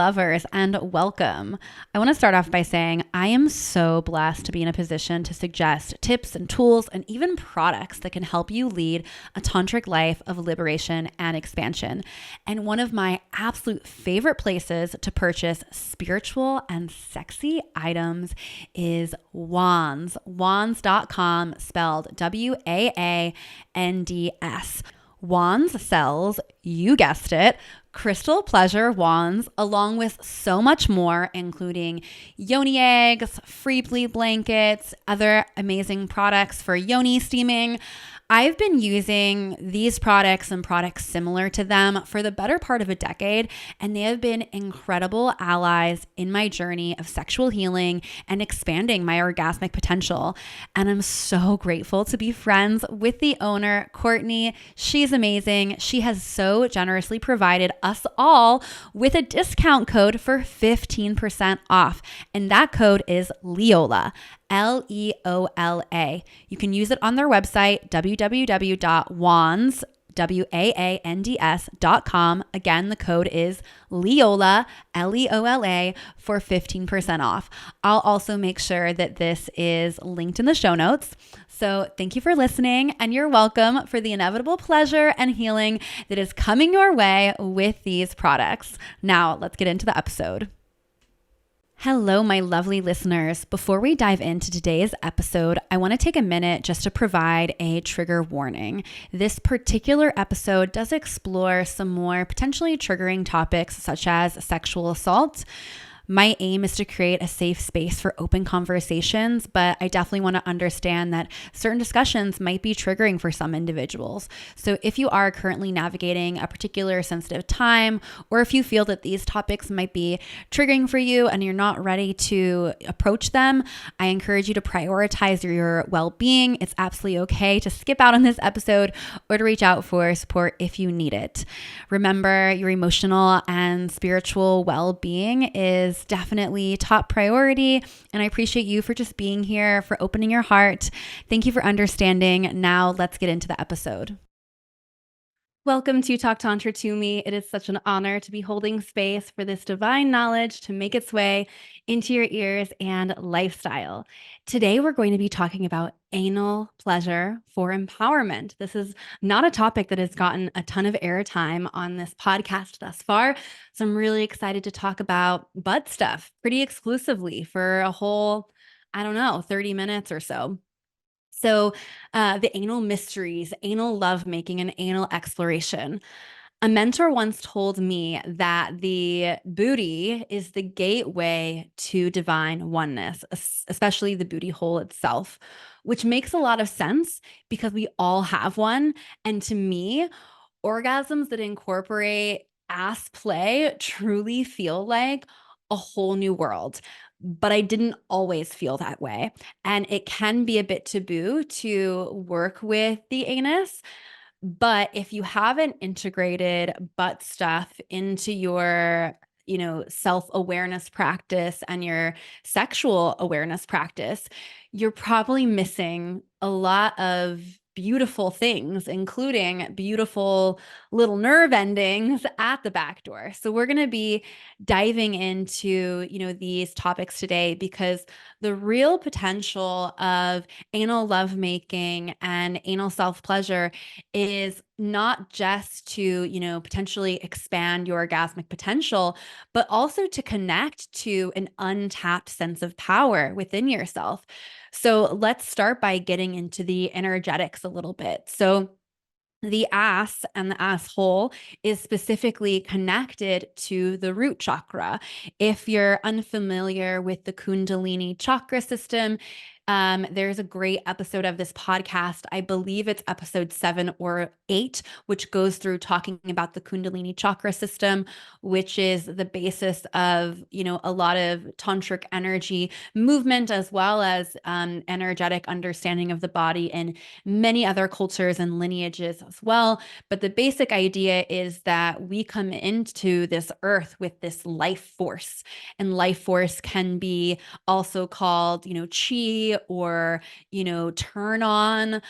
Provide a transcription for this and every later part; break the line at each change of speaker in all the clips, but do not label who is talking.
lovers, and welcome. I want to start off by saying I am so blessed to be in a position to suggest tips and tools and even products that can help you lead a tantric life of liberation and expansion. And one of my absolute favorite places to purchase spiritual and sexy items is Wands. Wands.com, spelled Wands. Wands sells, you guessed it, crystal pleasure wands, along with so much more, including yoni eggs, free bleed blankets, other amazing products for yoni steaming. I've been using these products and products similar to them for the better part of a decade, and they have been incredible allies in my journey of sexual healing and expanding my orgasmic potential. And I'm so grateful to be friends with the owner, Courtney. She's amazing. She has so generously provided us all with a discount code for 15% off, and that code is Leola. Leola. You can use it on their website, www.wands.com. Again, the code is Leola, Leola, for 15% off. I'll also make sure that this is linked in the show notes. So thank you for listening, and you're welcome for the inevitable pleasure and healing that is coming your way with these products. Now, let's get into the episode. Hello, my lovely listeners. Before we dive into today's episode, I want to take a minute just to provide a trigger warning. This particular episode does explore some more potentially triggering topics such as sexual assault. My aim is to create a safe space for open conversations, but I definitely want to understand that certain discussions might be triggering for some individuals. So if you are currently navigating a particular sensitive time, or if you feel that these topics might be triggering for you and you're not ready to approach them, I encourage you to prioritize your well-being. It's absolutely okay to skip out on this episode or to reach out for support if you need it. Remember, your emotional and spiritual well-being is definitely top priority. And I appreciate you for just being here, for opening your heart. Thank you for understanding. Now let's get into the episode. Welcome to Talk Tantra to Me. It is such an honor to be holding space for this divine knowledge to make its way into your ears and lifestyle. Today, we're going to be talking about anal pleasure for empowerment. This is not a topic that has gotten a ton of airtime on this podcast thus far. So I'm really excited to talk about butt stuff pretty exclusively for a whole, 30 minutes or so. So the anal mysteries, anal lovemaking, and anal exploration. A mentor once told me that the booty is the gateway to divine oneness, especially the booty hole itself, which makes a lot of sense because we all have one. And to me, orgasms that incorporate ass play truly feel like a whole new world. But I didn't always feel that way. And it can be a bit taboo to work with the anus. But if you haven't integrated butt stuff into your, self-awareness practice and your sexual awareness practice, you're probably missing a lot of beautiful things, including beautiful little nerve endings at the back door. So we're going to be diving into, these topics today because the real potential of anal lovemaking and anal self-pleasure is not just to, potentially expand your orgasmic potential, but also to connect to an untapped sense of power within yourself. So let's start by getting into the energetics a little bit. So the ass and the asshole is specifically connected to the root chakra. If you're unfamiliar with the Kundalini chakra system, there's a great episode of this podcast. I believe it's episode 7 or 8, which goes through talking about the Kundalini chakra system, which is the basis of, a lot of tantric energy movement, as well as energetic understanding of the body in many other cultures and lineages as well. But the basic idea is that we come into this earth with this life force, and life force can be also called, chi, or, turn on,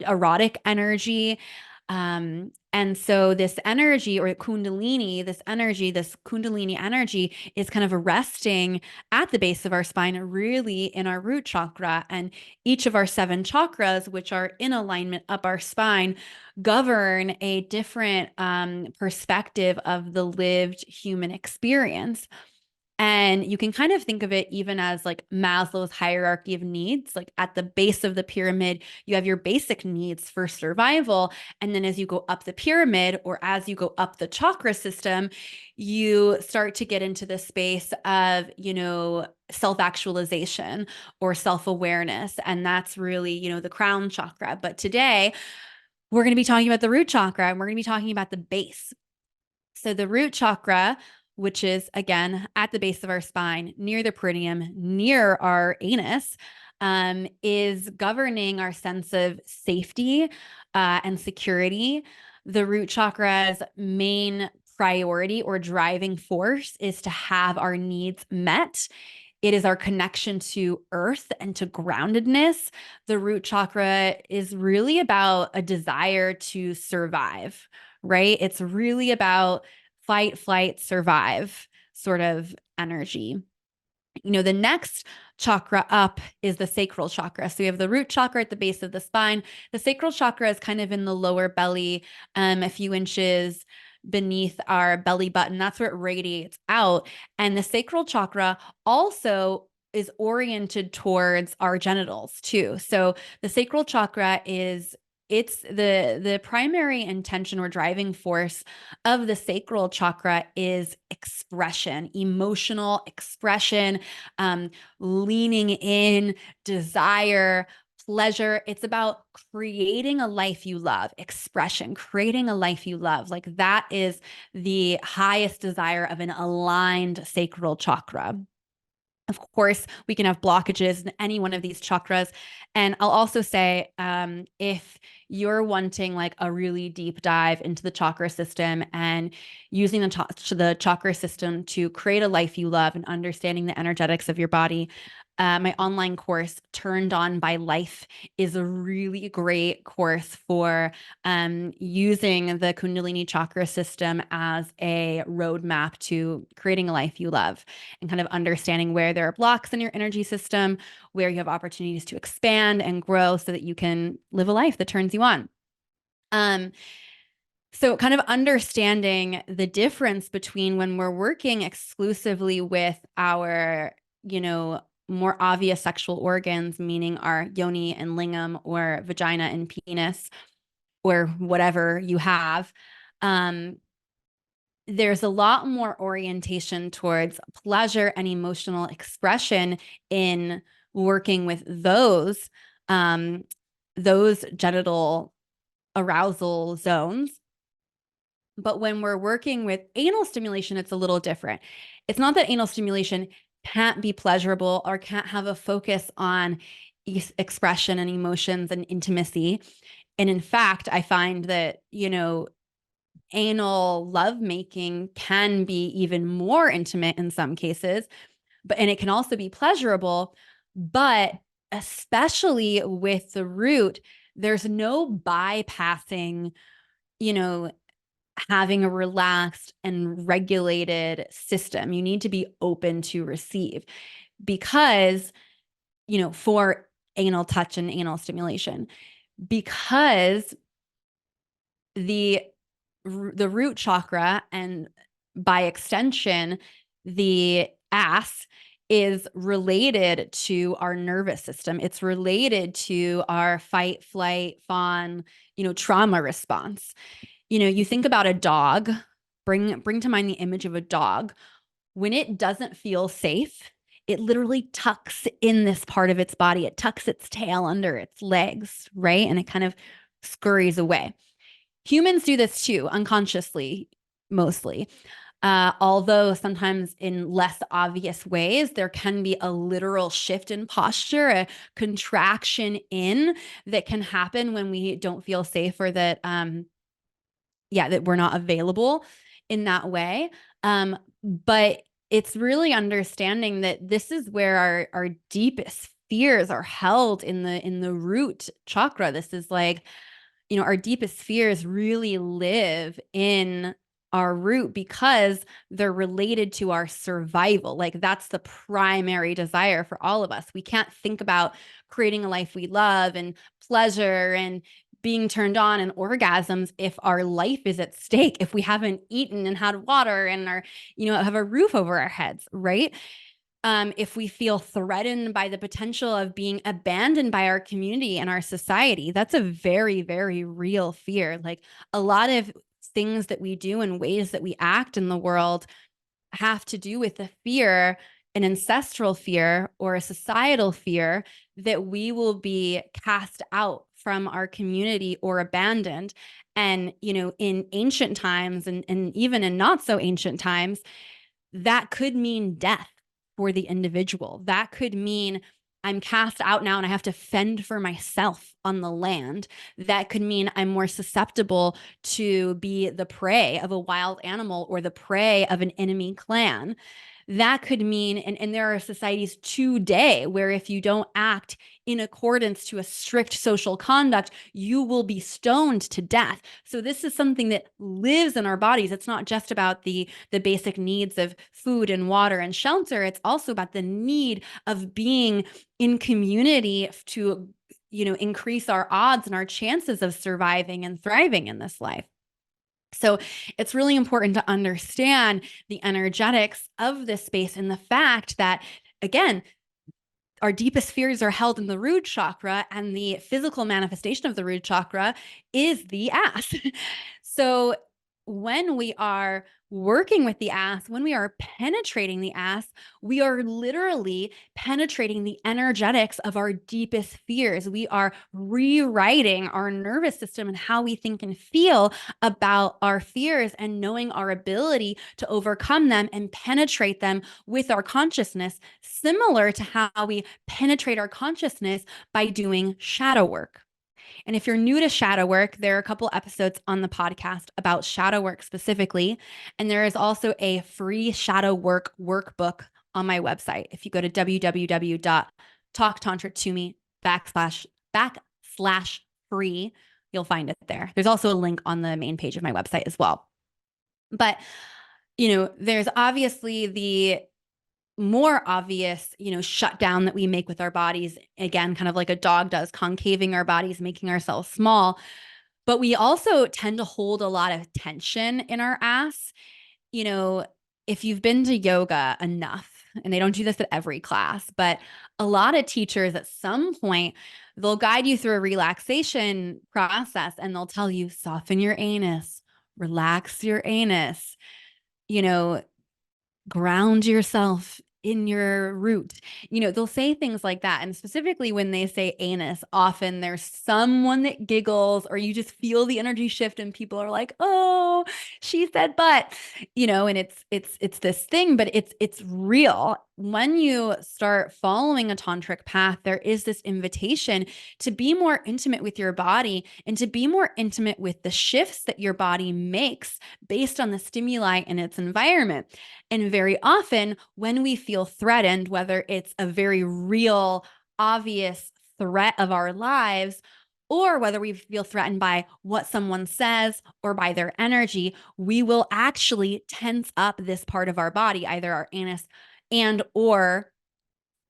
erotic energy. And so this energy or kundalini, this kundalini energy is kind of resting at the base of our spine, really in our root chakra. And each of our 7 chakras, which are in alignment up our spine, govern a different perspective of the lived human experience. And you can kind of think of it even as like Maslow's hierarchy of needs. Like at the base of the pyramid, you have your basic needs for survival. And then as you go up the pyramid or as you go up the chakra system, you start to get into the space of, self-actualization or self-awareness. And that's really, the crown chakra. But today, we're going to be talking about the root chakra and we're going to be talking about the base. So the root chakra, which is again at the base of our spine, near the perineum, near our anus, is governing our sense of safety and security. The root chakra's main priority or driving force is to have our needs met. It is our connection to earth and to groundedness. The root chakra is really about a desire to survive, right? It's really about fight, flight, survive sort of energy. The next chakra up is the sacral chakra. So we have the root chakra at the base of the spine. The sacral chakra is kind of in the lower belly, a few inches beneath our belly button. That's where it radiates out. And the sacral chakra also is oriented towards our genitals too. So the sacral chakra it's the primary intention or driving force of the sacral chakra is expression, emotional expression, leaning in, desire, pleasure. It's about creating a life you love, expression, creating a life you love. Like that is the highest desire of an aligned sacral chakra. Of course, we can have blockages in any one of these chakras. And I'll also say, if you're wanting like a really deep dive into the chakra system and using the chakra system to create a life you love and understanding the energetics of your body, my online course, Turned On by Life, is a really great course for using the Kundalini chakra system as a roadmap to creating a life you love and kind of understanding where there are blocks in your energy system, where you have opportunities to expand and grow so that you can live a life that turns you on. So kind of understanding the difference between when we're working exclusively with our, more obvious sexual organs, meaning our yoni and lingam or vagina and penis or whatever you have. There's a lot more orientation towards pleasure and emotional expression in working with those genital arousal zones. But when we're working with anal stimulation, it's a little different. It's not that anal stimulation can't be pleasurable or can't have a focus on expression and emotions and intimacy. And in fact, I find that, anal lovemaking can be even more intimate in some cases, and it can also be pleasurable. But especially with the root, there's no bypassing, having a relaxed and regulated system. You need to be open to receive because, for anal touch and anal stimulation, because the root chakra and by extension, the ass is related to our nervous system. It's related to our fight, flight, fawn, trauma response. You think about a dog, bring to mind the image of a dog. When it doesn't feel safe, it literally tucks in this part of its body. It tucks its tail under its legs, right? And it kind of scurries away. Humans do this too, unconsciously, mostly. Although sometimes in less obvious ways, there can be a literal shift in posture, a contraction in that can happen when we don't feel safe or that that we're not available in that way. But it's really understanding that this is where our deepest fears are held in the root chakra. This is like, our deepest fears really live in our root because they're related to our survival. Like that's the primary desire for all of us. We can't think about creating a life we love and pleasure and being turned on and orgasms if our life is at stake, if we haven't eaten and had water and have a roof over our heads, right? If we feel threatened by the potential of being abandoned by our community and our society, that's a very, very real fear. Like a lot of things that we do and ways that we act in the world have to do with the fear, an ancestral fear or a societal fear that we will be cast out from our community or abandoned. And, in ancient times and even in not so ancient times, that could mean death for the individual. That could mean I'm cast out now and I have to fend for myself on the land. That could mean I'm more susceptible to be the prey of a wild animal or the prey of an enemy clan. That could mean, and there are societies today where if you don't act in accordance to a strict social conduct, you will be stoned to death. So this is something that lives in our bodies. It's not just about the basic needs of food and water and shelter. It's also about the need of being in community to, increase our odds and our chances of surviving and thriving in this life. So it's really important to understand the energetics of this space and the fact that, again, our deepest fears are held in the root chakra, and the physical manifestation of the root chakra is the ass. So when we are working with the ass, when we are penetrating the ass, we are literally penetrating the energetics of our deepest fears. We are rewriting our nervous system and how we think and feel about our fears and knowing our ability to overcome them and penetrate them with our consciousness, similar to how we penetrate our consciousness by doing shadow work. And if you're new to shadow work, there are a couple episodes on the podcast about shadow work specifically. And there is also a free shadow work workbook on my website. If you go to www.talktantra2me backslash free, you'll find it there. There's also a link on the main page of my website as well. But, there's obviously the more obvious, shutdown that we make with our bodies. Again, kind of like a dog does, concaving our bodies, making ourselves small. But we also tend to hold a lot of tension in our ass. If you've been to yoga enough, and they don't do this at every class, but a lot of teachers at some point, they'll guide you through a relaxation process and they'll tell you, soften your anus, relax your anus, you know, ground yourself in your root. They'll say things like that. And specifically when they say anus, often there's someone that giggles or you just feel the energy shift and people are like, "Oh, she said butt." And it's this thing, but it's real. When you start following a tantric path, there is this invitation to be more intimate with your body and to be more intimate with the shifts that your body makes based on the stimuli in its environment. And very often, when we feel threatened, whether it's a very real, obvious threat of our lives, or whether we feel threatened by what someone says or by their energy, we will actually tense up this part of our body, either our anus and or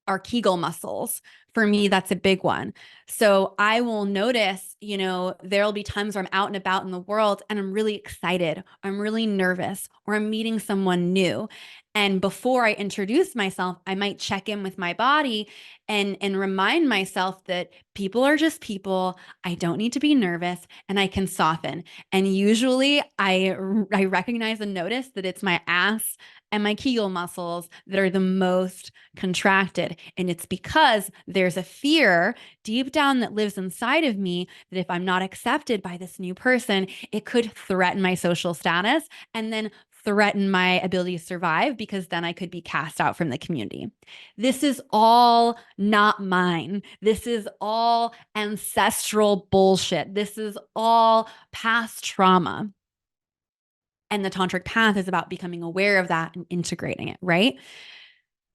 our Kegel muscles. For me, that's a big one. So I will notice, there'll be times where I'm out and about in the world and I'm really excited, I'm really nervous, or I'm meeting someone new. And before I introduce myself, I might check in with my body and remind myself that people are just people. I don't need to be nervous and I can soften. And usually I recognize and notice that it's my ass and my Kegel muscles that are the most contracted. And it's because there's a fear deep down that lives inside of me that if I'm not accepted by this new person, it could threaten my social status and then threaten my ability to survive, because then I could be cast out from the community. This is all not mine. This is all ancestral bullshit. This is all past trauma. And the tantric path is about becoming aware of that and integrating it, right?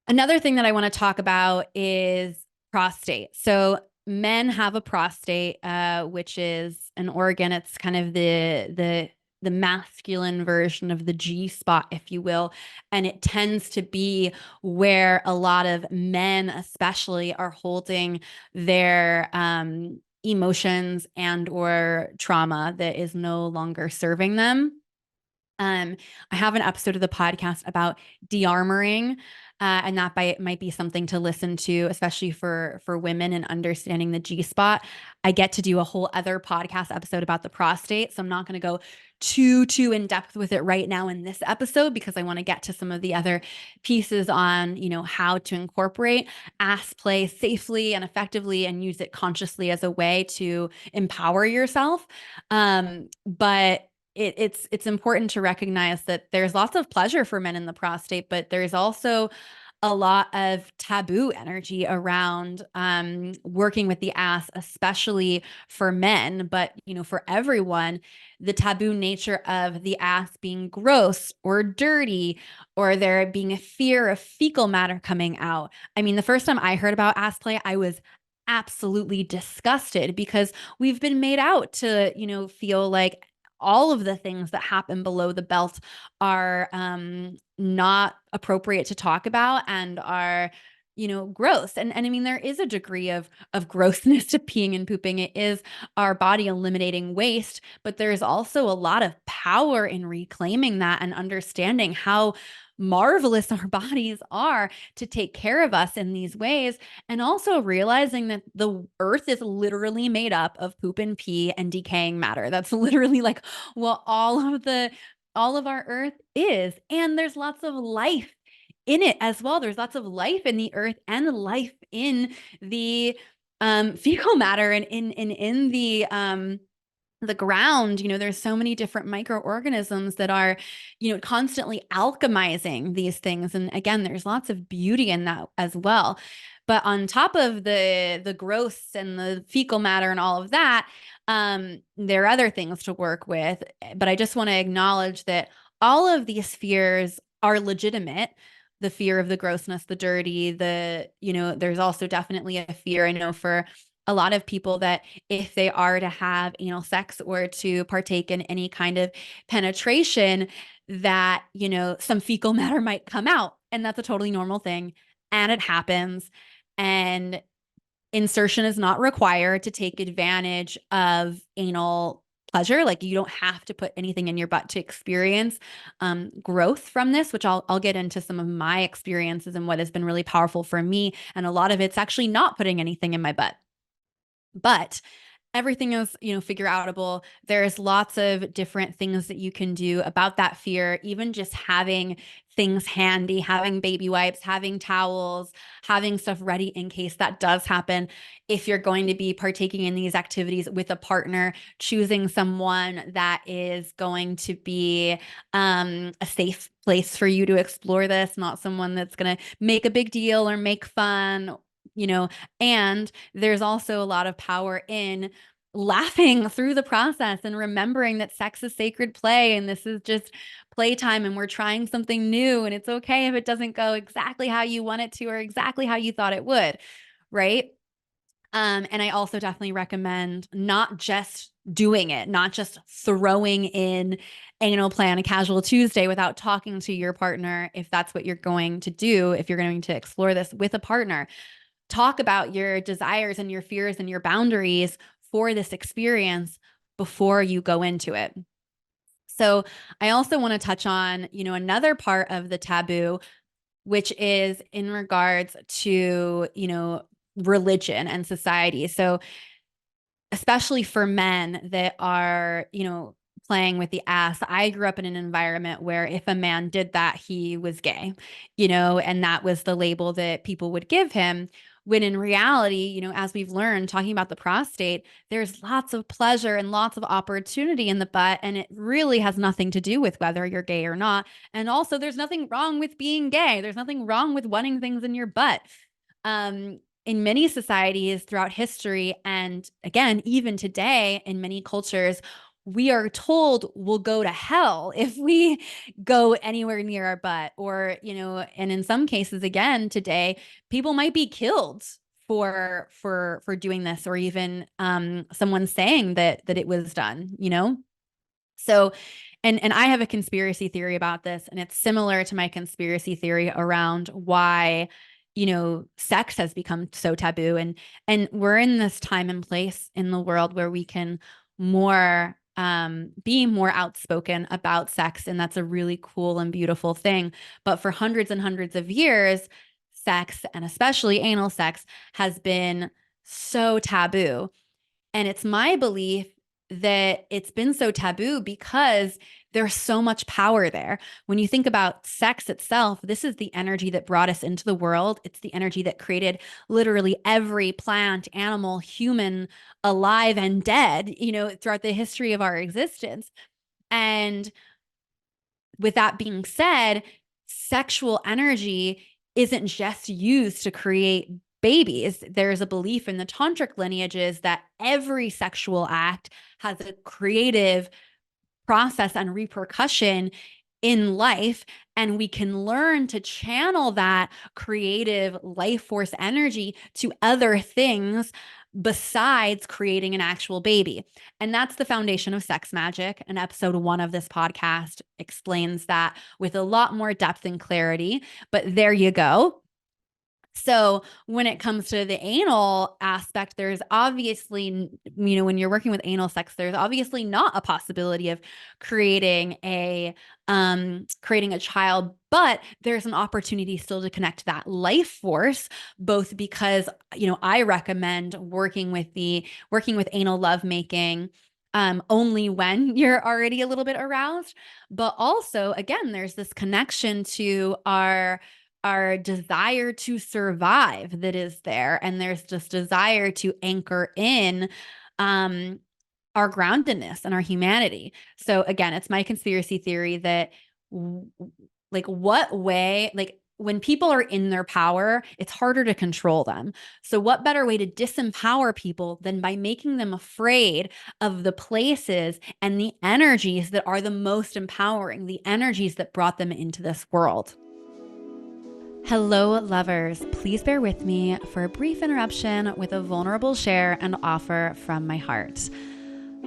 Another thing that I want to talk about is prostate. So men have a prostate, which is an organ. It's kind of the masculine version of the G spot, if you will, and it tends to be where a lot of men, especially, are holding their emotions and or trauma that is no longer serving them. Um, I have an episode of the podcast about de-armoring, and might be something to listen to, especially for women and understanding the G spot. I get to do a whole other podcast episode about the prostate, so I'm not going to go too in depth with it right now in this episode because I want to get to some of the other pieces on, how to incorporate ass play safely and effectively and use it consciously as a way to empower yourself. But it's important to recognize that there's lots of pleasure for men in the prostate, but there's also a lot of taboo energy around working with the ass, especially for men, but for everyone, the taboo nature of the ass being gross or dirty, or there being a fear of fecal matter coming out. I mean, the first time I heard about ass play, I was absolutely disgusted because we've been made out to, feel like all of the things that happen below the belt are not appropriate to talk about and are gross. And I mean, there is a degree of grossness to peeing and pooping. It is our body eliminating waste, but there's also a lot of power in reclaiming that and understanding how marvelous our bodies are to take care of us in these ways, and also realizing that the earth is literally made up of poop and pee and decaying matter. That's literally like what all of our earth is. And there's lots of life in it as well. There's lots of life in the earth and life in the fecal matter and in the ground. There's so many different microorganisms that are constantly alchemizing these things, and again, there's lots of beauty in that as well. But on top of the gross and the fecal matter and all of that, there are other things to work with. But I just want to acknowledge that all of these fears are legitimate. The fear of the grossness, the dirty, there's also definitely a fear, I know, for a lot of people, that if they are to have anal sex or to partake in any kind of penetration, that, some fecal matter might come out. And that's a totally normal thing. And it happens. And insertion is not required to take advantage of anal pleasure. Like, you don't have to put anything in your butt to experience growth from this, which I'll get into some of my experiences and what has been really powerful for me. And a lot of it's actually not putting anything in my butt. But everything is, figure outable. There's lots of different things that you can do about that fear, even just having things handy, having baby wipes, having towels, having stuff ready in case that does happen. If you're going to be partaking in these activities with a partner, choosing someone that is going to be a safe place for you to explore this, not someone that's going to make a big deal or make fun. And there's also a lot of power in laughing through the process and remembering that sex is sacred play and this is just playtime and we're trying something new, and it's okay if it doesn't go exactly how you want it to or exactly how you thought it would, right? And I also definitely recommend not just doing it, not just throwing in anal play on a casual Tuesday without talking to your partner. If that's what you're going to do, if you're going to explore this with a partner, talk about your desires and your fears and your boundaries for this experience before you go into it. So I also want to touch on, another part of the taboo, which is in regards to, religion and society. So especially for men that are, playing with the ass. I grew up in an environment where if a man did that, he was gay, and that was the label that people would give him. When in reality, as we've learned talking about the prostate, there's lots of pleasure and lots of opportunity in the butt. And it really has nothing to do with whether you're gay or not. And also, there's nothing wrong with being gay. There's nothing wrong with wanting things in your butt. In many societies throughout history, and again, even today in many cultures, we are told we'll go to hell if we go anywhere near our butt, or, and in some cases, again, today, people might be killed for doing this, or even someone saying that it was done, you know? So, and I have a conspiracy theory about this, and it's similar to my conspiracy theory around why, you know, sex has become so taboo. And we're in this time and place in the world where we can more be more outspoken about sex, and that's a really cool and beautiful thing. But for hundreds and hundreds of years, sex, and especially anal sex, has been so taboo. And it's my belief that it's been so taboo because there's so much power there. When you think about sex itself, this is the energy that brought us into the world. It's the energy that created literally every plant, animal, human, alive and dead, you know, throughout the history of our existence. And with that being said, sexual energy isn't just used to create babies. There's a belief in the tantric lineages that every sexual act has a creative process and repercussion in life. And we can learn to channel that creative life force energy to other things besides creating an actual baby. And that's the foundation of sex magic. And episode 1 of this podcast explains that with a lot more depth and clarity. But there you go. So when it comes to the anal aspect, there's obviously, you know, when you're working with anal sex, there's obviously not a possibility of creating a child, but there's an opportunity still to connect that life force, both because, you know, I recommend working with anal lovemaking only when you're already a little bit aroused. But also, again, there's this connection to our desire to survive that is there. And there's this desire to anchor in our groundedness and our humanity. So again, it's my conspiracy theory that like what way, like when people are in their power, it's harder to control them. So what better way to disempower people than by making them afraid of the places and the energies that are the most empowering, the energies that brought them into this world. Hello, lovers. Please bear with me for a brief interruption with a vulnerable share and offer from my heart.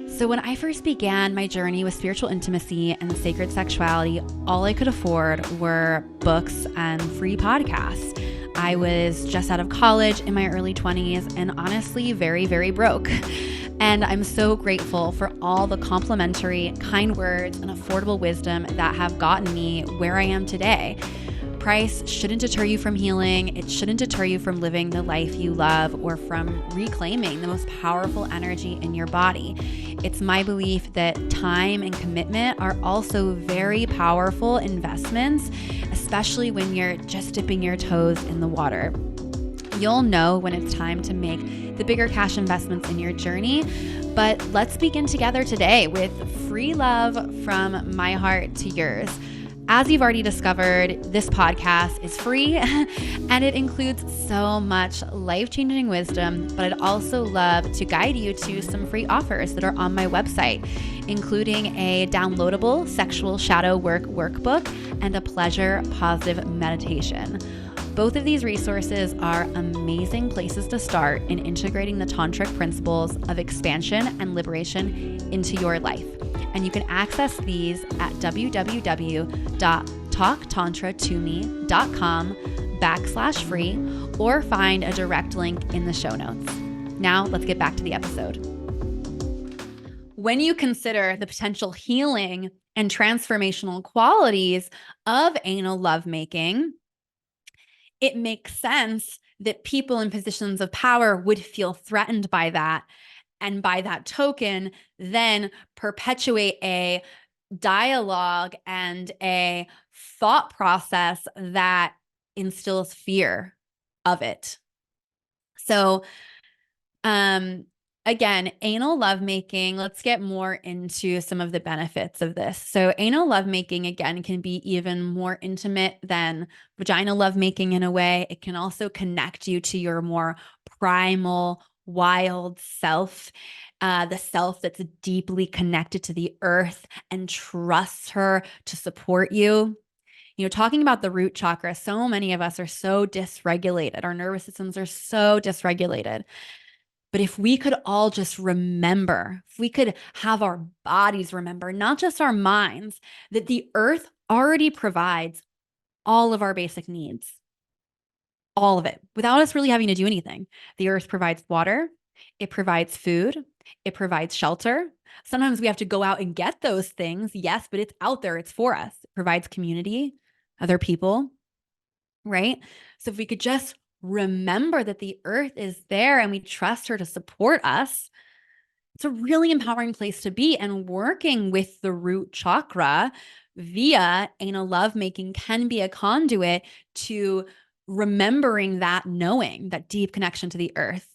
So when I first began my journey with spiritual intimacy and sacred sexuality, all I could afford were books and free podcasts. I was just out of college in my early 20s and honestly very, very broke. And I'm so grateful for all the complimentary, kind words and affordable wisdom that have gotten me where I am today. Price shouldn't deter you from healing. It shouldn't deter you from living the life you love or from reclaiming the most powerful energy in your body. It's my belief that time and commitment are also very powerful investments, especially when you're just dipping your toes in the water. You'll know when it's time to make the bigger cash investments in your journey. But let's begin together today with free love from my heart to yours. As you've already discovered, this podcast is free and it includes so much life-changing wisdom, but I'd also love to guide you to some free offers that are on my website, including a downloadable sexual shadow work workbook and a pleasure positive meditation. Both of these resources are amazing places to start in integrating the tantric principles of expansion and liberation into your life. And you can access these at www.talktantratome.com/free or find a direct link in the show notes. Now let's get back to the episode. When you consider the potential healing and transformational qualities of anal lovemaking, it makes sense that people in positions of power would feel threatened by that. And by that token, then perpetuate a dialogue and a thought process that instills fear of it. So, again, anal lovemaking, let's get more into some of the benefits of this. So anal lovemaking, again, can be even more intimate than vaginal lovemaking in a way. It can also connect you to your more primal, wild self, the self that's deeply connected to the earth and trusts her to support you. Talking about the root chakra, so many of us are so dysregulated. Our nervous systems are so dysregulated. But if we could all just remember, if we could have our bodies remember, not just our minds, that the earth already provides all of our basic needs, all of it, without us really having to do anything. The earth provides water, it provides food, it provides shelter. Sometimes we have to go out and get those things, yes, but it's out there, it's for us. It provides community, other people, right? So if we could just remember that the earth is there and we trust her to support us, it's a really empowering place to be. And working with the root chakra via anal lovemaking can be a conduit to remembering that knowing, that deep connection to the earth.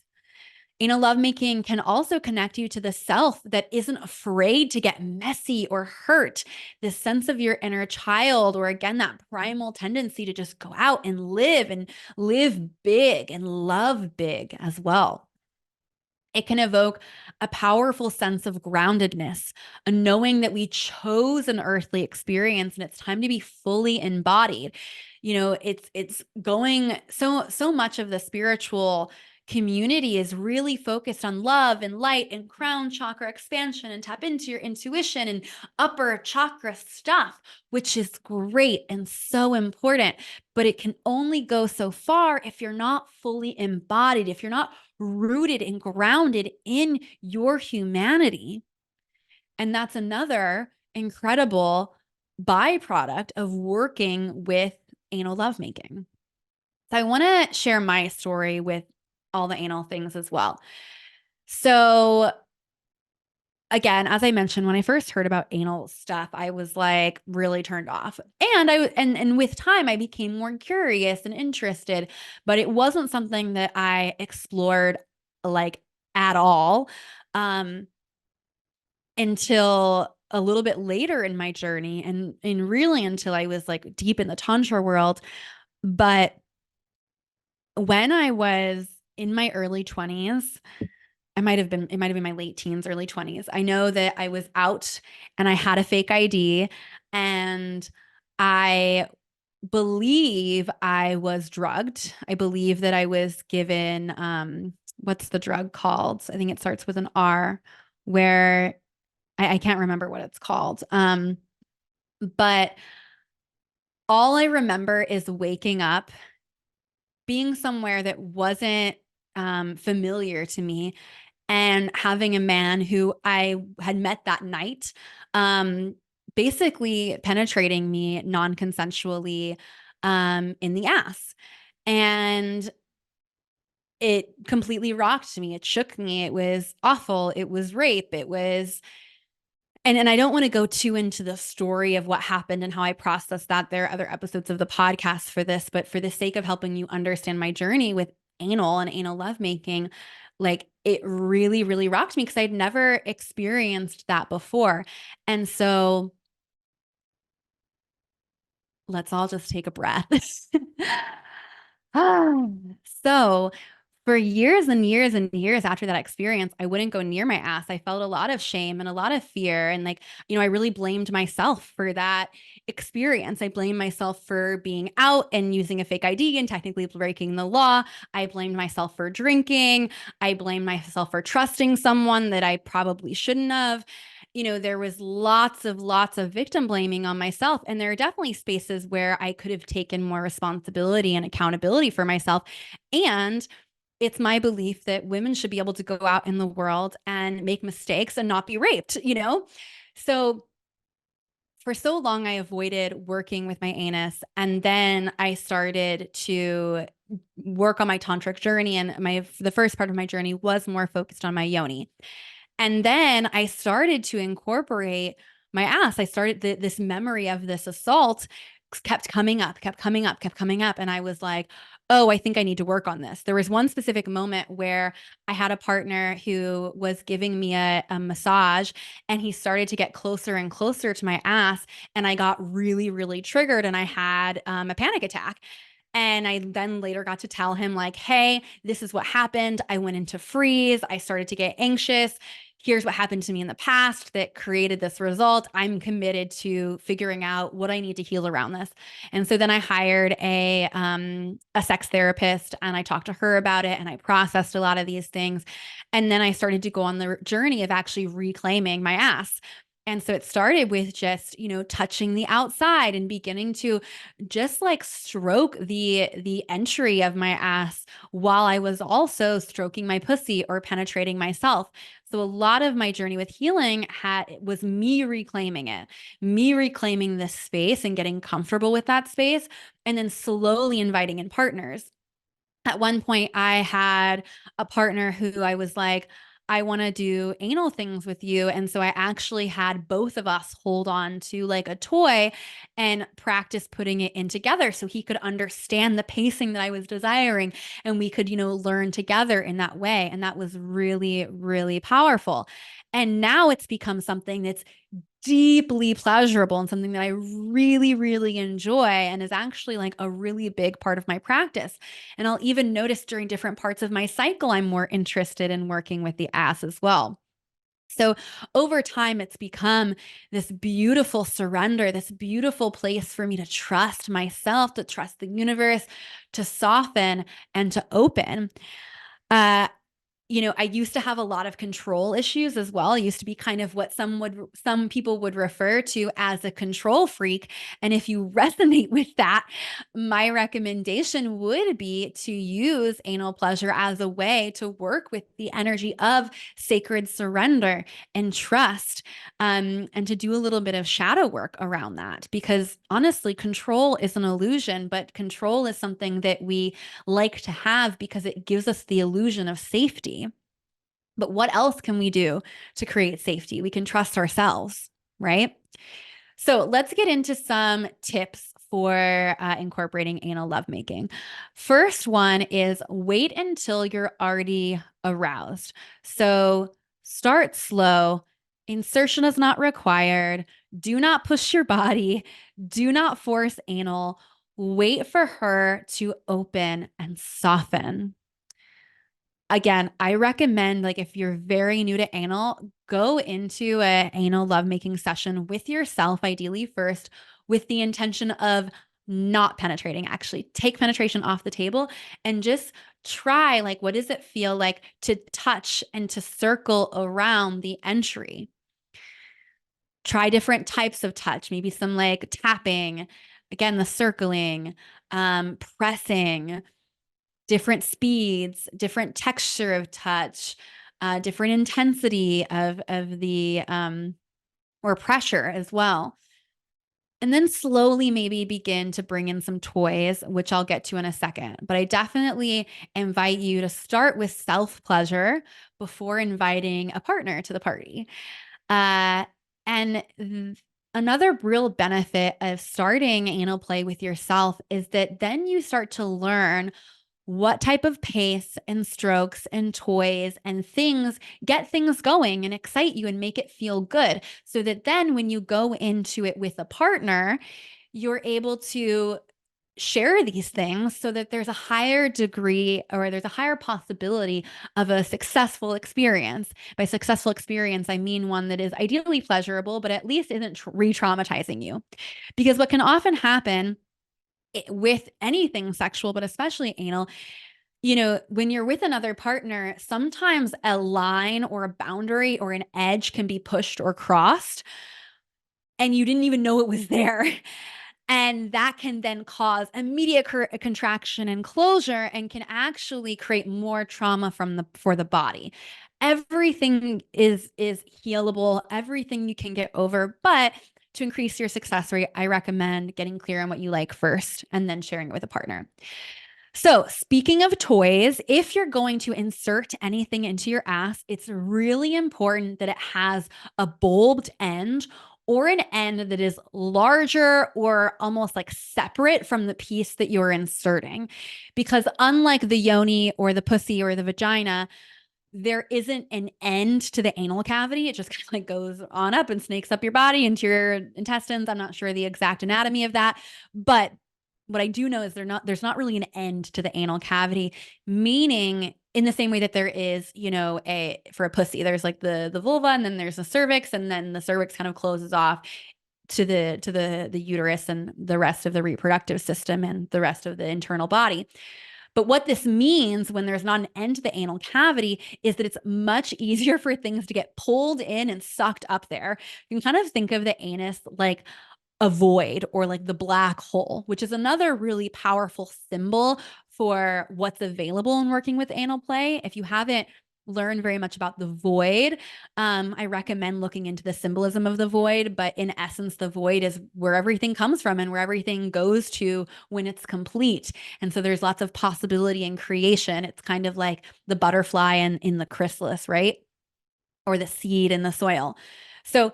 Anal lovemaking can also connect you to the self that isn't afraid to get messy or hurt. This sense of your inner child, or again, that primal tendency to just go out and live big and love big as well. It can evoke a powerful sense of groundedness, a knowing that we chose an earthly experience and it's time to be fully embodied. It's going so much of the spiritual community is really focused on love and light and crown chakra expansion and tap into your intuition and upper chakra stuff, which is great and so important. But it can only go so far if you're not fully embodied, if you're not rooted and grounded in your humanity. And that's another incredible byproduct of working with anal lovemaking. So I want to share my story with all the anal things as well. So again, as I mentioned, when I first heard about anal stuff, I was like really turned off. And with time I became more curious and interested, but it wasn't something that I explored like at all until a little bit later in my journey, and really until I was like deep in the Tantra world. But when I was in my early 20s, it might have been my late teens, early 20s. I know that I was out and I had a fake ID, and I believe I was drugged. I believe that I was given, what's the drug called? I think it starts with an R, where I can't remember what it's called. But all I remember is waking up, being somewhere that wasn't familiar to me, and having a man who I had met that night, basically penetrating me non-consensually in the ass. And it completely rocked me. It shook me. It was awful. It was rape. It was, and I don't want to go too into the story of what happened and how I processed that. There are other episodes of the podcast for this, but for the sake of helping you understand my journey with anal and anal lovemaking, like it really, really rocked me because I'd never experienced that before. And so let's all just take a breath. So for years and years and years after that experience, I wouldn't go near my ass. I felt a lot of shame and a lot of fear. And like, I really blamed myself for that experience. I blamed myself for being out and using a fake ID and technically breaking the law. I blamed myself for drinking. I blamed myself for trusting someone that I probably shouldn't have. There was lots of victim blaming on myself. And there are definitely spaces where I could have taken more responsibility and accountability for myself. And it's my belief that women should be able to go out in the world and make mistakes and not be raped. So for so long, I avoided working with my anus. And then I started to work on my tantric journey. And the first part of my journey was more focused on my yoni. And then I started to incorporate my ass. I started this memory of this assault kept coming up, kept coming up, kept coming up. And I was like, oh, I think I need to work on this. There was one specific moment where I had a partner who was giving me a massage, and he started to get closer and closer to my ass. And I got really, really triggered, and I had a panic attack. And I then later got to tell him, like, hey, this is what happened. I went into freeze. I started to get anxious. here's what happened to me in the past that created this result. I'm committed to figuring out what I need to heal around this. And so then I hired a sex therapist, and I talked to her about it, and I processed a lot of these things. And then I started to go on the journey of actually reclaiming my ass. And so it started with just, touching the outside and beginning to just like stroke the entry of my ass while I was also stroking my pussy or penetrating myself. So a lot of my journey with healing was me reclaiming it, me reclaiming this space and getting comfortable with that space, and then slowly inviting in partners. At one point, I had a partner who I was like, I want to do anal things with you. And so I actually had both of us hold on to like a toy and practice putting it in together so he could understand the pacing that I was desiring. And we could, learn together in that way. And that was really, really powerful. And now it's become something that's deeply pleasurable and something that I really, really enjoy and is actually like a really big part of my practice. And I'll even notice during different parts of my cycle, I'm more interested in working with the ass as well. So over time, it's become this beautiful surrender, this beautiful place for me to trust myself, to trust the universe, to soften and to open. Uh, I used to have a lot of control issues as well. I used to be kind of what some people would refer to as a control freak. And if you resonate with that, my recommendation would be to use anal pleasure as a way to work with the energy of sacred surrender and trust, and to do a little bit of shadow work around that. Because honestly, control is an illusion, but control is something that we like to have because it gives us the illusion of safety. But what else can we do to create safety? We can trust ourselves, right? So let's get into some tips for incorporating anal lovemaking. First one is wait until you're already aroused. So start slow. Insertion is not required. Do not push your body. Do not force anal. Wait for her to open and soften. Again, I recommend, like, if you're very new to anal, go into a anal lovemaking session with yourself, ideally first, with the intention of not penetrating. Actually, take penetration off the table and just try, like, what does it feel like to touch and to circle around the entry? Try different types of touch, maybe some like tapping, again, the circling, pressing, different speeds, different texture of touch, different intensity of the or pressure as well. And then slowly maybe begin to bring in some toys, which I'll get to in a second. But I definitely invite you to start with self pleasure before inviting a partner to the party. Uh, and another real benefit of starting anal play with yourself is that then you start to learn what type of pace and strokes and toys and things get things going and excite you and make it feel good. So that then when you go into it with a partner, you're able to share these things so that there's a higher degree or there's a higher possibility of a successful experience. By successful experience, I mean one that is ideally pleasurable, but at least isn't re-traumatizing you. Because what can often happen with anything sexual, but especially anal, when you're with another partner, sometimes a line or a boundary or an edge can be pushed or crossed, and you didn't even know it was there. And that can then cause immediate contraction and closure and can actually create more trauma for the body. Everything is healable, everything you can get over, but to increase your success rate, I recommend getting clear on what you like first and then sharing it with a partner. So, speaking of toys, if you're going to insert anything into your ass, it's really important that it has a bulbed end or an end that is larger or almost like separate from the piece that you're inserting. Because unlike the yoni or the pussy or the vagina, there isn't an end to the anal cavity. It just kind of like goes on up and snakes up your body into your intestines. I'm not sure the exact anatomy of that, but what I do know is there's not really an end to the anal cavity, meaning in the same way that there is, for a pussy, there's like the vulva, and then there's the cervix, and then the cervix kind of closes off to the uterus and the rest of the reproductive system and the rest of the internal body. But what this means when there's not an end to the anal cavity is that it's much easier for things to get pulled in and sucked up there. You can kind of think of the anus like a void or like the black hole, which is another really powerful symbol for what's available in working with anal play. If you haven't learned very much about the void, I recommend looking into the symbolism of the void. But in essence, the void is where everything comes from and where everything goes to when it's complete. And so there's lots of possibility and creation. It's kind of like the butterfly in the chrysalis, right? Or the seed in the soil. So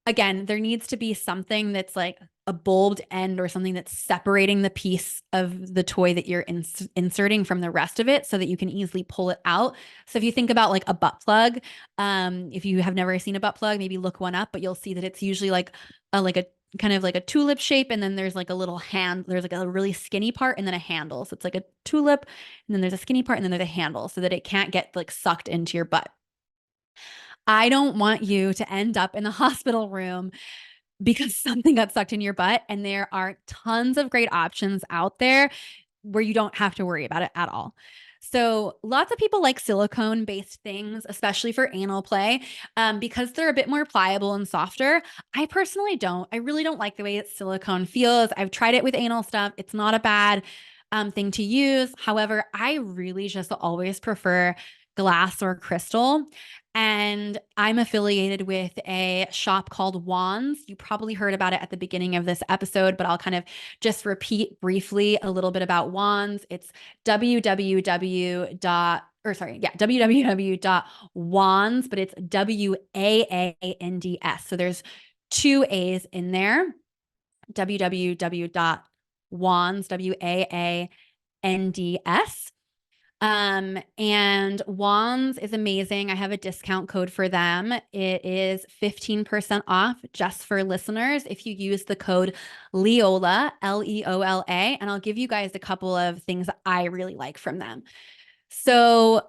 again, there needs to be something that's like a bulbed end or something that's separating the piece of the toy that you're inserting from the rest of it so that you can easily pull it out. So if you think about like a butt plug, if you have never seen a butt plug, maybe look one up, but you'll see that it's usually like a kind of like a tulip shape. And then there's like a little hand, there's like a really skinny part and then a handle. So it's like a tulip and then there's a skinny part and then there's a handle so that it can't get like sucked into your butt. I don't want you to end up in the hospital room because something got sucked in your butt. And there are tons of great options out there where you don't have to worry about it at all. So lots of people like silicone-based things, especially for anal play, because they're a bit more pliable and softer. I personally don't. I really don't like the way silicone feels. I've tried it with anal stuff. It's not a bad thing to use. However, I really just always prefer glass or crystal. And I'm affiliated with a shop called Wands. You probably heard about it at the beginning of this episode, but I'll kind of just repeat briefly a little bit about Wands. It's www.wands, but it's WAANDS. So there's two A's in there. www.wands, WAANDS. And Wands is amazing. I have a discount code for them. It is 15% off just for listeners if you use the code Leola, Leola, and I'll give you guys a couple of things that I really like from them. So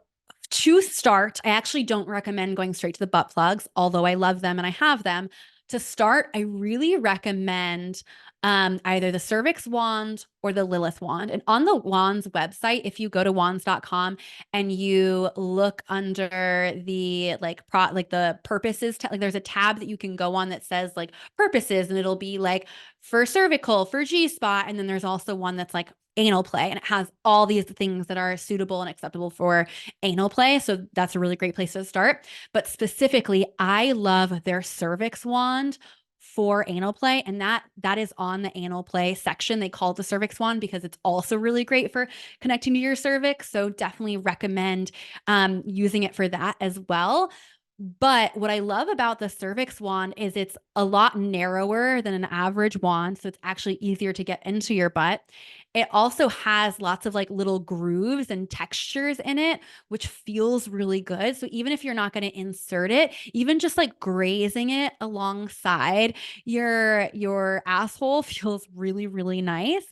to start, I actually don't recommend going straight to the butt plugs, although I love them and I have them. To start, I really recommend either the cervix wand or the Lilith wand. And on the Wands website, if you go to wands.com and you look under the the purposes, like there's a tab that you can go on that says like purposes, and it'll be like for cervical, for G spot. And then there's also one that's like anal play, and it has all these things that are suitable and acceptable for anal play. So that's a really great place to start. But specifically, I love their cervix wand for anal play, and that is on the anal play section. They call it the cervix wand because it's also really great for connecting to your cervix. So definitely recommend using it for that as well. But what I love about the cervix wand is it's a lot narrower than an average wand. So it's actually easier to get into your butt. It also has lots of like little grooves and textures in it, which feels really good. So even if you're not going to insert it, even just like grazing it alongside your asshole feels really, really nice.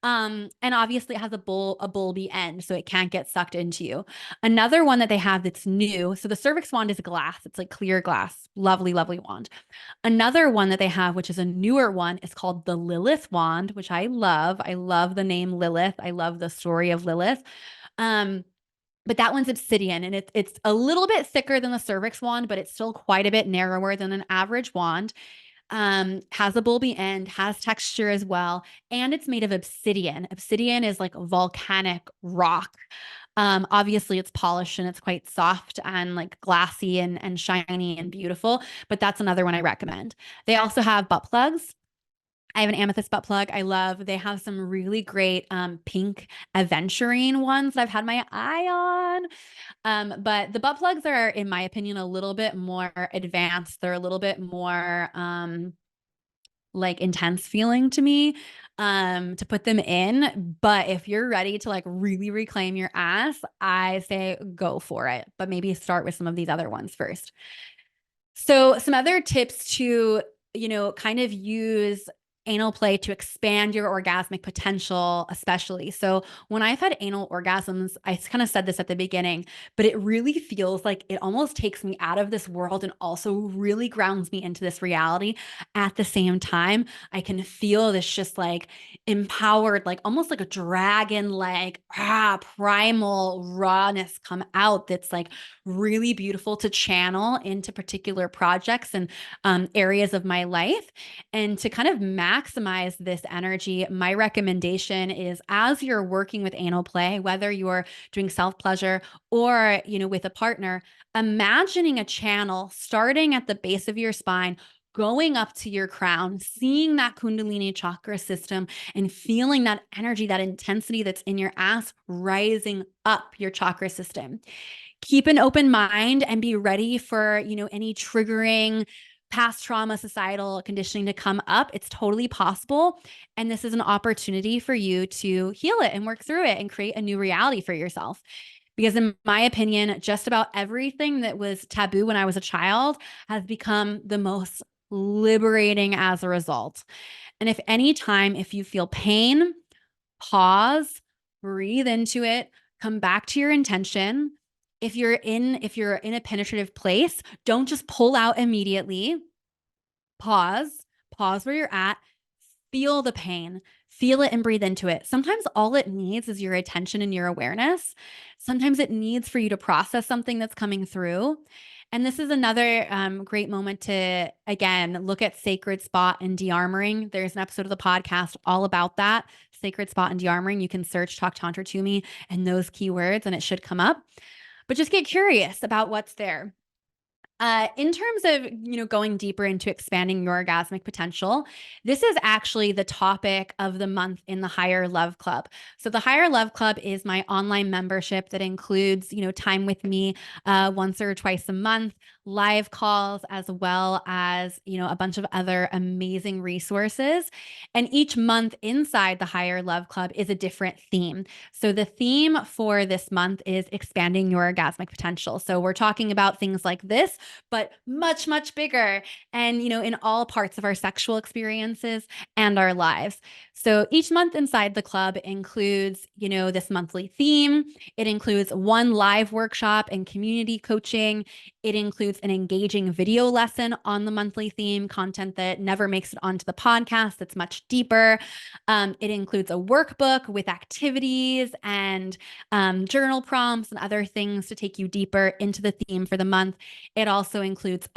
And obviously it has a bulby end, so it can't get sucked into you. Another one that they have that's new. So the cervix wand is glass. It's like clear glass. Lovely, lovely wand. Another one that they have, which is a newer one, is called the Lilith wand, which I love. I love the name Lilith. I love the story of Lilith. But that one's obsidian, and it's a little bit thicker than the cervix wand, but it's still quite a bit narrower than an average wand. Has a bulby end, has texture as well, and it's made of obsidian. Obsidian is like volcanic rock. Obviously it's polished and it's quite soft and like glassy and shiny and beautiful, but that's another one I recommend. They also have butt plugs. I have an amethyst butt plug I love. They have some really great pink aventurine ones that I've had my eye on. But the butt plugs are, in my opinion, a little bit more advanced. They're a little bit more like intense feeling to me to put them in. But if you're ready to like really reclaim your ass, I say go for it. But maybe start with some of these other ones first. So some other tips to, kind of use anal play to expand your orgasmic potential, especially. So when I've had anal orgasms, I kind of said this at the beginning, but it really feels like it almost takes me out of this world and also really grounds me into this reality at the same time. I can feel this just like empowered, like almost like a dragon, like primal rawness come out that's like really beautiful to channel into particular projects and areas of my life. And to kind of maximize this energy, my recommendation is as you're working with anal play, whether you're doing self pleasure or, with a partner, imagining a channel starting at the base of your spine, going up to your crown, seeing that Kundalini chakra system and feeling that energy, that intensity that's in your ass rising up your chakra system. Keep an open mind and be ready for, any triggering past trauma, societal conditioning to come up. It's totally possible. And this is an opportunity for you to heal it and work through it and create a new reality for yourself. Because in my opinion, just about everything that was taboo when I was a child has become the most liberating as a result. And if you feel pain, pause, breathe into it, come back to your intention. If you're in a penetrative place, don't just pull out immediately. Pause where you're at, feel the pain, feel it and breathe into it. Sometimes all it needs is your attention and your awareness. Sometimes it needs for you to process something that's coming through. And this is another great moment to, again, look at sacred spot and de-armoring. There's an episode of the podcast all about that, sacred spot and de-armoring. You can search Talk Tantra to me and those keywords and it should come up. But just get curious about what's there. In terms of, going deeper into expanding your orgasmic potential, this is actually the topic of the month in the Higher Love Club. So the Higher Love Club is my online membership that includes, time with me once or twice a month, live calls, as well as, a bunch of other amazing resources. And each month inside the Higher Love Club is a different theme. So the theme for this month is expanding your orgasmic potential. So we're talking about things like this, but much, much bigger and, in all parts of our sexual experiences and our lives. So each month inside the club includes, this monthly theme. It includes one live workshop and community coaching. It includes an engaging video lesson on the monthly theme, content that never makes it onto the podcast that's much deeper. It includes a workbook with activities and journal prompts and other things to take you deeper into the theme for the month. It also includes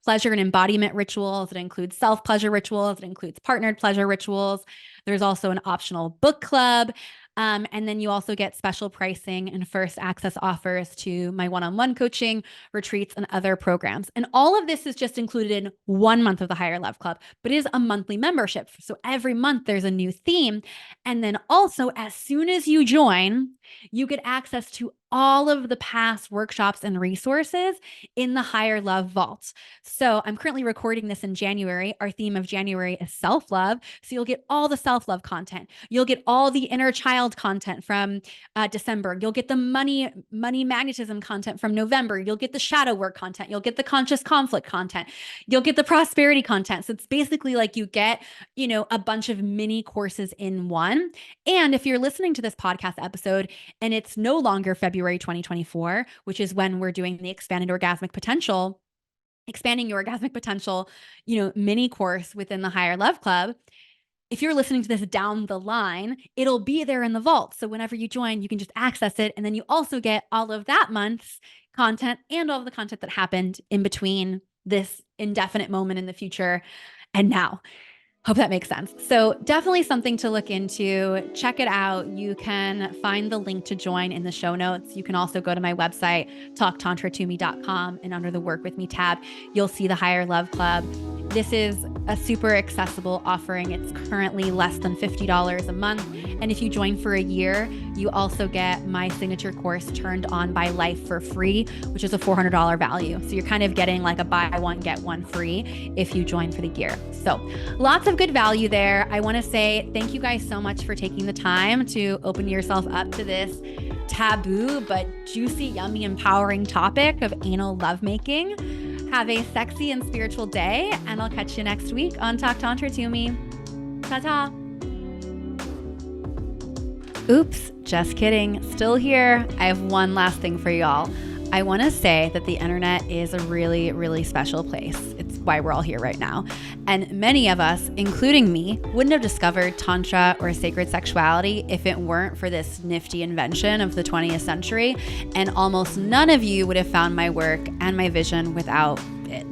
pleasure and embodiment rituals. It includes self-pleasure rituals. It includes partnered pleasure rituals. There's also an optional book club. And then you also get special pricing and first access offers to my one-on-one coaching, retreats, and other programs. And all of this is just included in 1 month of the Higher Love Club, but it is a monthly membership. So every month there's a new theme. And then also, as soon as you join, you get access to all of the past workshops and resources in the Higher Love Vault. So I'm currently recording this in January. Our theme of January is self-love. So you'll get all the self-love content. You'll get all the inner child content from December. You'll get the money magnetism content from November. You'll get the shadow work content. You'll get the conscious conflict content. You'll get the prosperity content. So it's basically like you get, a bunch of mini courses in one. And if you're listening to this podcast episode and it's no longer February 2024, which is when we're doing the expanding your orgasmic potential, mini course within the Higher Love Club. If you're listening to this down the line, it'll be there in the vault. So whenever you join, you can just access it. And then you also get all of that month's content and all of the content that happened in between this indefinite moment in the future and now. Hope that makes sense. So definitely something to look into. Check it out. You can find the link to join in the show notes. You can also go to my website, talktantratome.com, and under the Work With Me tab, you'll see the Higher Love Club. This is a super accessible offering. It's currently less than $50 a month. And if you join for a year, you also get my signature course, Turned On by Life, for free, which is a $400 value. So you're kind of getting like a buy one, get one free if you join for the year. So lots of good value there. I want to say thank you guys so much for taking the time to open yourself up to this taboo but juicy, yummy, empowering topic of anal lovemaking. Have a sexy and spiritual day, and I'll catch you next week on Talk Tantra to Me. Ta-ta. Oops, just kidding. Still here. I have one last thing for y'all. I want to say that the internet is a really, really special place. It's why we're all here right now. And many of us, including me, wouldn't have discovered Tantra or sacred sexuality if it weren't for this nifty invention of the 20th century. And almost none of you would have found my work and my vision without it.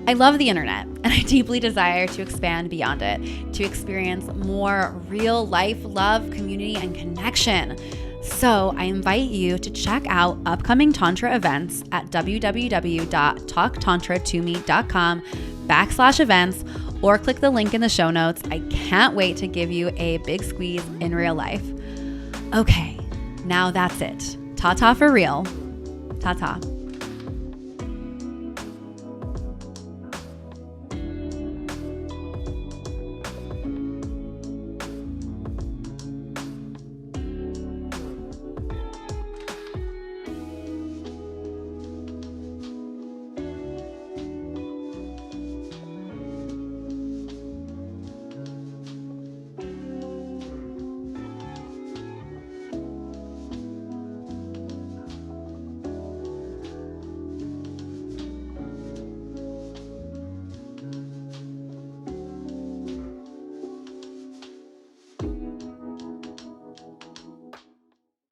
I love the internet, and I deeply desire to expand beyond it, to experience more real life love, community, and connection. So I invite you to check out upcoming Tantra events at www.talktantratome.com/events, or click the link in the show notes. I can't wait to give you a big squeeze in real life. Okay, now that's it. Ta-ta for real. Ta-ta.